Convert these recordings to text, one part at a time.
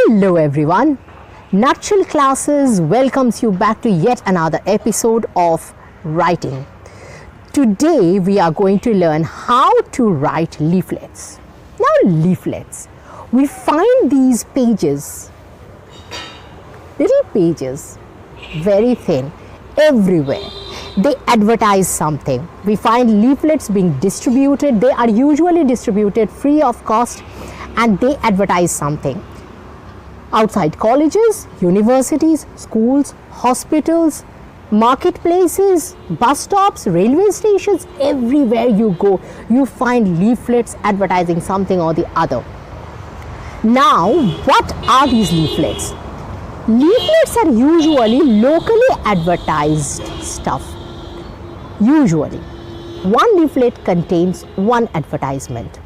Hello everyone, Nutshell Classes welcomes you back to yet another episode of writing. Today we are going to learn how to write leaflets. Now leaflets, we find these pages, little pages, very thin, everywhere. They advertise something. We find leaflets being distributed. They are usually distributed free of cost and they advertise something. Outside colleges, universities, schools, hospitals, marketplaces, bus stops, railway stations, everywhere you go, you find leaflets advertising something or the other. Now, what are these leaflets? Leaflets are usually locally advertised stuff. Usually, one leaflet contains one advertisement.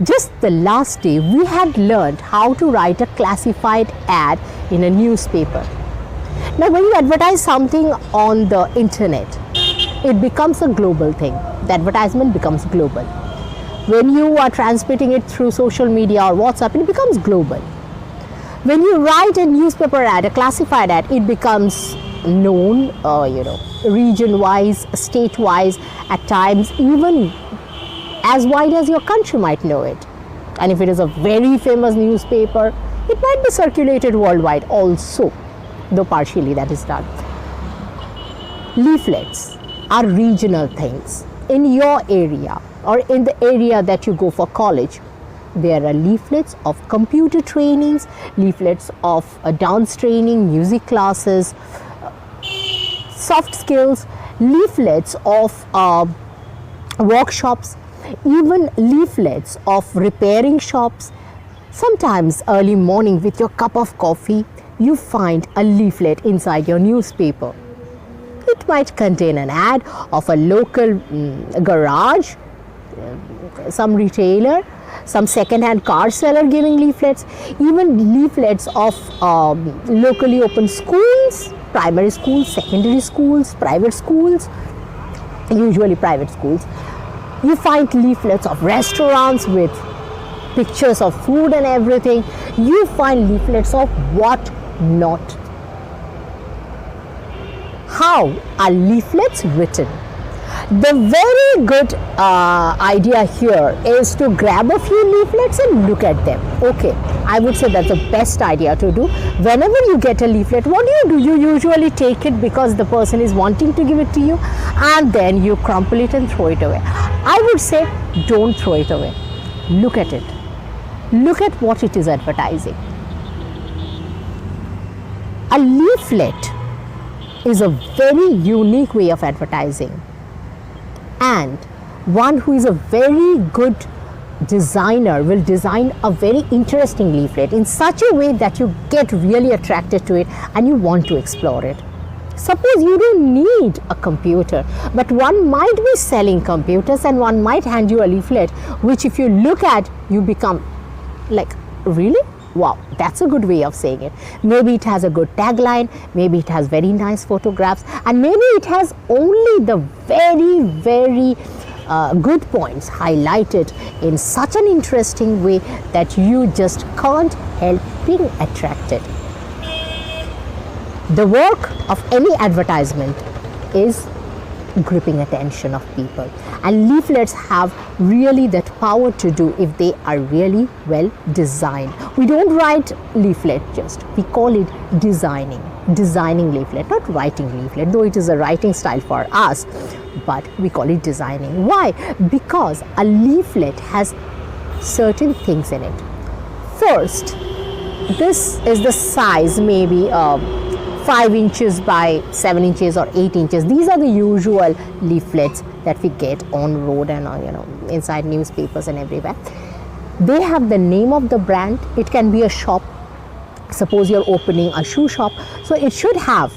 Just the last day, we had learned how to write a classified ad in a newspaper. Now, when you advertise something on the internet, it becomes a global thing. The advertisement becomes global. When you are transmitting it through social media or WhatsApp, it becomes global. When you write a newspaper ad, a classified ad, it becomes known, region-wise, state-wise, at times even as wide as your country might know it. And if it is a very famous newspaper, it might be circulated worldwide also, though partially that is done. Leaflets are regional things. In your area or in the area that you go for college, there are leaflets of computer trainings, leaflets of dance training, music classes, soft skills, leaflets of workshops, even leaflets of repairing shops. Sometimes early morning with your cup of coffee, you find a leaflet inside your newspaper. It might contain an ad of a local garage, some retailer, some second-hand car seller giving leaflets, even leaflets of locally open schools, primary schools, secondary schools, private schools, usually private schools. You find leaflets of restaurants with pictures of food and everything. You find leaflets of what not. How are leaflets written? The very good idea here is to grab a few leaflets and look at them. Okay, I would say that's the best idea to do. Whenever you get a leaflet, what do? You usually take it because the person is wanting to give it to you, and then you crumple it and throw it away. I would say don't throw it away. Look at it. Look at what it is advertising. A leaflet is a very unique way of advertising, and one who is a very good designer will design a very interesting leaflet in such a way that you get really attracted to it and you want to explore it. Suppose you don't need a computer, but one might be selling computers and one might hand you a leaflet which if you look at, you become like, really? Wow, that's a good way of saying it. Maybe it has a good tagline, maybe it has very nice photographs, and maybe it has only the very, very good points highlighted in such an interesting way that you just can't help being attracted. The work of any advertisement is gripping attention of people, and leaflets have really that power to do if they are really well designed. We don't write leaflet just, we call it designing leaflet, not writing leaflet, though it is a writing style for us, but we call it designing. Why? Because a leaflet has certain things in it. First, this is the size, maybe 5 inches by 7 inches or 8 inches. These are the usual leaflets that we get on road and inside newspapers and everywhere. They have the name of the brand. It can be a shop. Suppose you're opening a shoe shop, so it should have,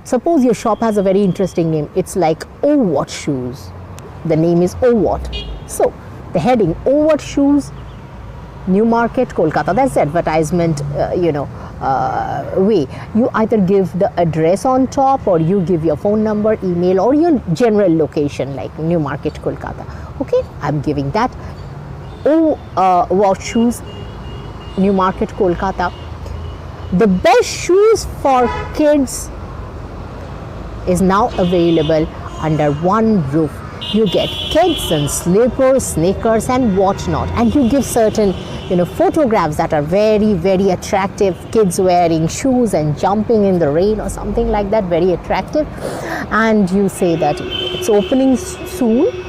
suppose your shop has a very interesting name. It's like Oh What Shoes. The name is Oh What. So the heading Oh What Shoes, New Market, Kolkata. That's the advertisement, way. You either give the address on top, or you give your phone number, email, or your general location like New Market, Kolkata. Okay, I'm giving that. Watch Shoes, New Market, Kolkata. The best shoes for kids is now available under one roof. You get kids and slippers, sneakers and whatnot, and you give certain photographs that are very, very attractive. Kids wearing shoes and jumping in the rain or something like that, very attractive. And you say that it's opening soon.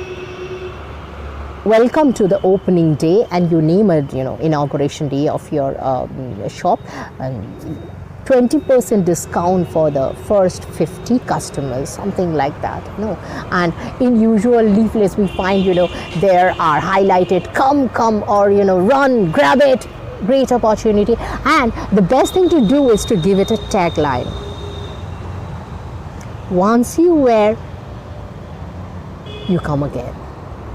Welcome to the opening day, and you name it, inauguration day of your shop, and 20% discount for the first 50 customers, something like that. And in usual leaflets we find there are highlighted come or run, grab it, great opportunity. And the best thing to do is to give it a tagline. Once you wear, you come again,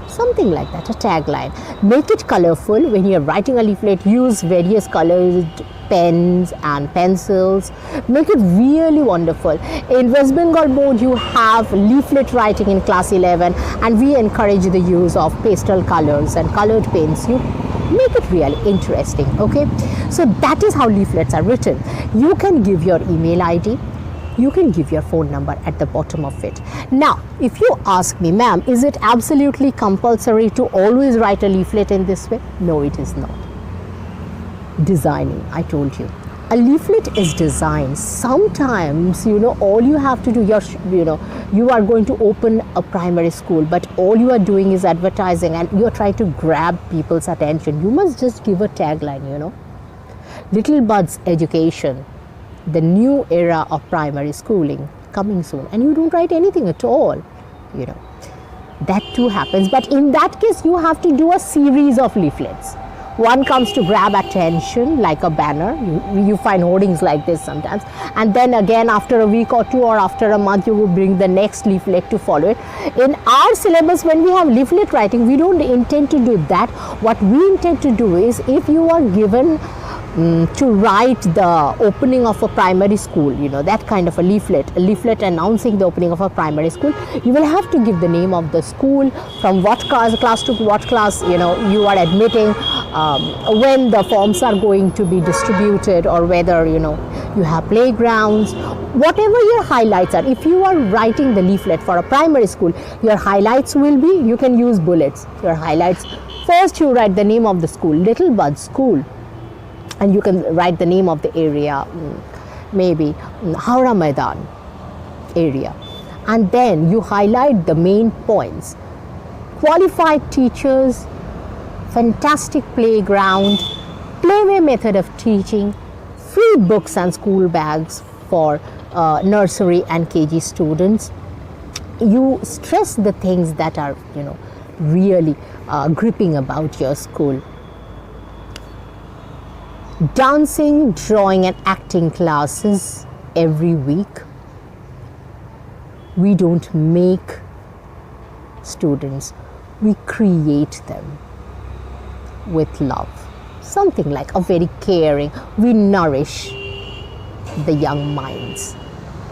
something like that, a tagline. Make it colorful. When you're writing a leaflet, use various colored pens and pencils. Make it really wonderful. In West Bengal board you have leaflet writing in class 11, and we encourage the use of pastel colors and colored pens. You make it really interesting. Okay, so that is how leaflets are written. You can give your email ID, you can give your phone number at the bottom of it. Now, if you ask me, ma'am, is it absolutely compulsory to always write a leaflet in this way? No, it is not. Designing, I told you, a leaflet is designed. Sometimes all you have to do, you are going to open a primary school, but all you are doing is advertising and you are trying to grab people's attention. You must just give a tagline. Little Buds Education, the new era of primary schooling coming soon, and you don't write anything at all. That too happens, but in that case you have to do a series of leaflets. One comes to grab attention, like a banner. You find hoardings like this sometimes, and then again after a week or two or after a month you will bring the next leaflet to follow it. In our syllabus, when we have leaflet writing, we don't intend to do that. What we intend to do is, if you are given to write the opening of a primary school, that kind of a leaflet announcing the opening of a primary school, you will have to give the name of the school, from what class to what class you are admitting, when the forms are going to be distributed, or whether you have playgrounds, whatever your highlights are. If you are writing the leaflet for a primary school, your highlights will be, you can use bullets. Your highlights, first you write the name of the school, Little Bud School, and you can write the name of the area, maybe Howrah Maidan area, and then you highlight the main points. Qualified teachers, fantastic playground, playway method of teaching, free books and school bags for nursery and KG students. You stress the things that are really gripping about your school. Dancing, drawing and acting classes every week. We don't make students, we create them with love. Something like a very caring, we nourish the young minds.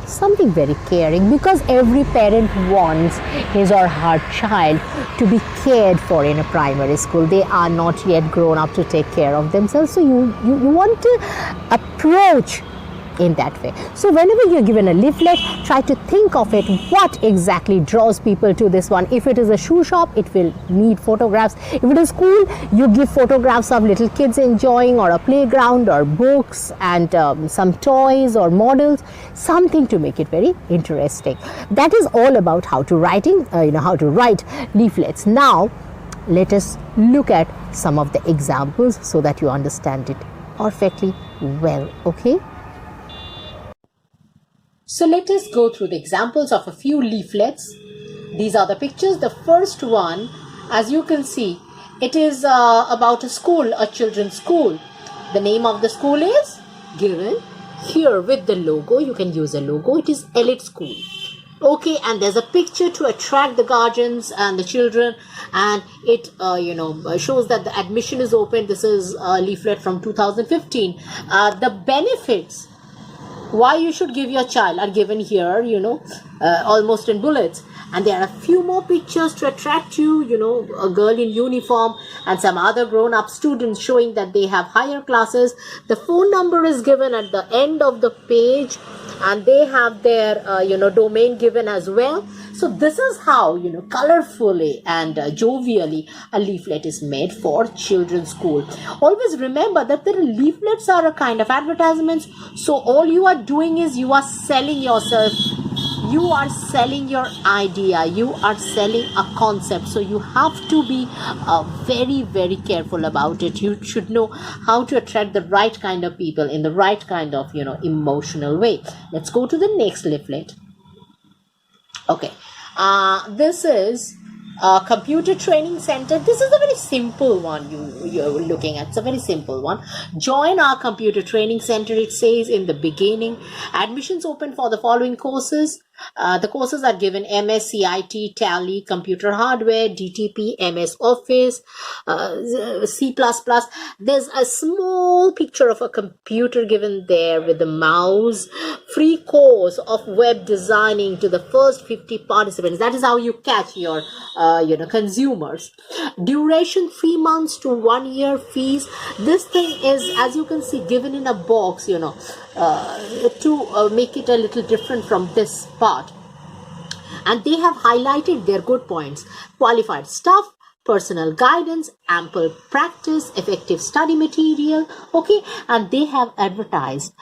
Something very caring, because every parent wants his or her child to be cared for in a primary school. They are not yet grown up to take care of themselves, so you want to approach in that way. So whenever you're given a leaflet, try to think of it, what exactly draws people to this one. If it is a shoe shop, it will need photographs. If it is school, you give photographs of little kids enjoying, or a playground, or books and some toys or models, something to make it very interesting. That is all about how to write leaflets. Now let us look at some of the examples so that you understand it perfectly well. Okay, so let us go through the examples of a few leaflets. These are the pictures. The first one, as you can see, it is about a school, a children's school. The name of the school is given here with the logo. You can use a logo. It is Elite School. Okay, and there's a picture to attract the guardians and the children, and it shows that the admission is open. This is a leaflet from 2015. The benefits why you should give your child are given here, almost in bullets. And there are a few more pictures to attract you, a girl in uniform and some other grown-up students showing that they have higher classes. The phone number is given at the end of the page, and they have their domain given as well. So this is how colorfully and jovially a leaflet is made for children's school. Always remember that the leaflets are a kind of advertisements, so all you are doing is you are selling yourself, you are selling your idea, you are selling a concept. So you have to be very, very careful about it. You should know how to attract the right kind of people in the right kind of emotional way. Let's go to the next leaflet. Okay, this is a computer training center. This is a very simple one you're looking at. It's a very simple one. Join our computer training center, it says in the beginning. Admissions open for the following courses. The courses are given: MS, CIT, Tally, Computer Hardware, DTP, MS Office, C++. There's a small picture of a computer given there with the mouse. Free course of web designing to the first 50 participants. That is how you catch your consumers. Duration 3 months to 1 year. Fees. This thing is, as you can see, given in a box, to make it a little different from this part. And they have highlighted their good points: qualified staff, personal guidance, ample practice, effective study material. Okay, and they have advertised: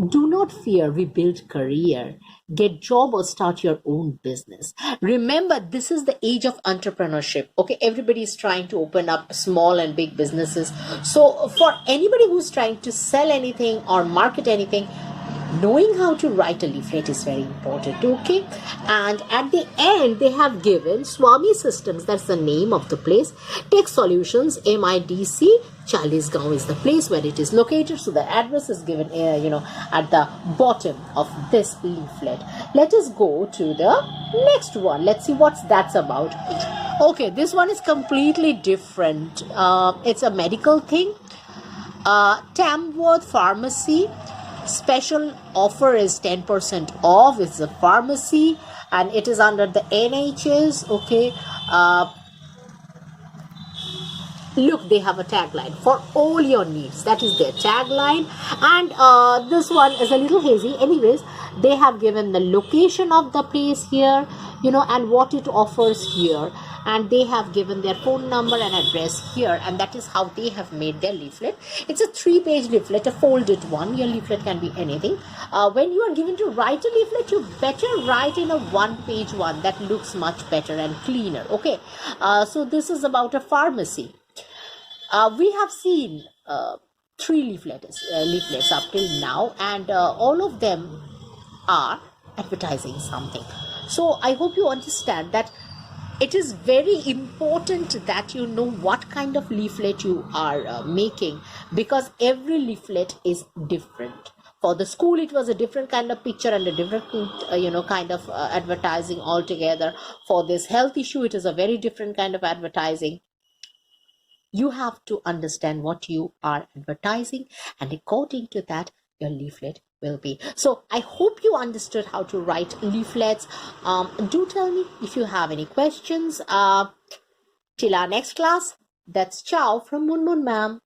do not fear, we build career. Get job or start your own business. Remember, this is the age of entrepreneurship. Okay, everybody is trying to open up small and big businesses. So for anybody who's trying to sell anything or market anything, knowing how to write a leaflet is very important. Okay, and at the end they have given Swami Systems, that's the name of the place. Tech Solutions, MIDC, Chalisgaon is the place where it is located. So the address is given at the bottom of this leaflet. Let us go to the next one. Let's see what that's about. Okay, this one is completely different. It's a medical thing. Tamworth Pharmacy. Special offer is 10% off. It's a pharmacy and it is under the NHS. Okay, look, they have a tagline: for all your needs. That is their tagline. And this one is a little hazy. Anyways, they have given the location of the place here, and what it offers here. And they have given their phone number and address here, and that is how they have made their leaflet. It's a 3-page leaflet, a folded one. Your leaflet can be anything. When you are given to write a leaflet, you better write in a 1-page one. That looks much better and cleaner. Okay, so this is about a pharmacy. We have seen 3 leaflets up till now, and all of them are advertising something. So I hope you understand that it is very important that you know what kind of leaflet you are making, because every leaflet is different. For the school, it was a different kind of picture and a different, kind of advertising altogether. For this health issue, it is a very different kind of advertising. You have to understand what you are advertising, and according to that, your leaflet will be. So I hope you understood how to write leaflets. Do tell me if you have any questions. Till our next class, that's ciao from Moon Moon Ma'am.